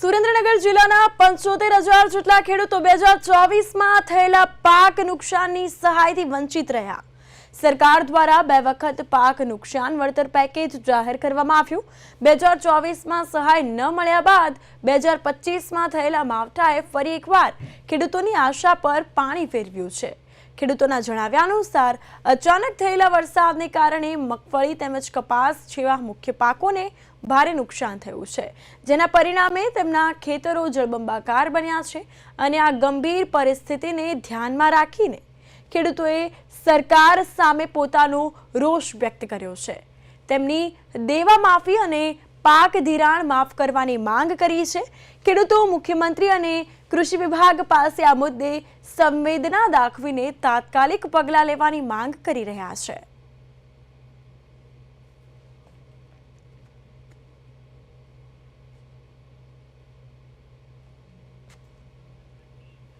સુરેન્દ્રનગર જિલ્લાના 75,000 જેટલા ખેડૂતો 2024માં થયેલા પાક નુકસાનની સહાયથી વંચિત રહ્યા। સરકાર દ્વારા 2 વખત પાક નુકસાન વળતર પેકેજ જાહેર કરવામાં આવ્યું। 2024માં સહાય ન મળ્યા બાદ 2025માં થયેલા માવઠાએ ફરી એકવાર ખેડૂતોની આશા પર પાણી ફેરવ્યું છે। ખેડૂતોના જણાવ્યા અનુસાર અચાનક થયેલા વરસાદને કારણે મગફળી તેમજ કપાસ જેવા મુખ્ય પાકોને ભારે નુકસાન થયું છે, જેના પરિણામે તેમના ખેતરો જળબંબાકાર બન્યા છે અને આ ગંભીર પરિસ્થિતિને ધ્યાનમાં રાખીને ખેડૂતોએ સરકાર સામે પોતાનો રોષ વ્યક્ત કર્યો છે। તેમની દેવા માફી અને પાક ધિરાણ માફ કરવાની માંગ કરી છે। ખેડૂતો મુખ્યમંત્રી અને કૃષિ વિભાગ પાસે આ મુદ્દે સંવેદના દાખવીને તાત્કાલિક પગલાં લેવાની માંગ કરી રહ્યા છે।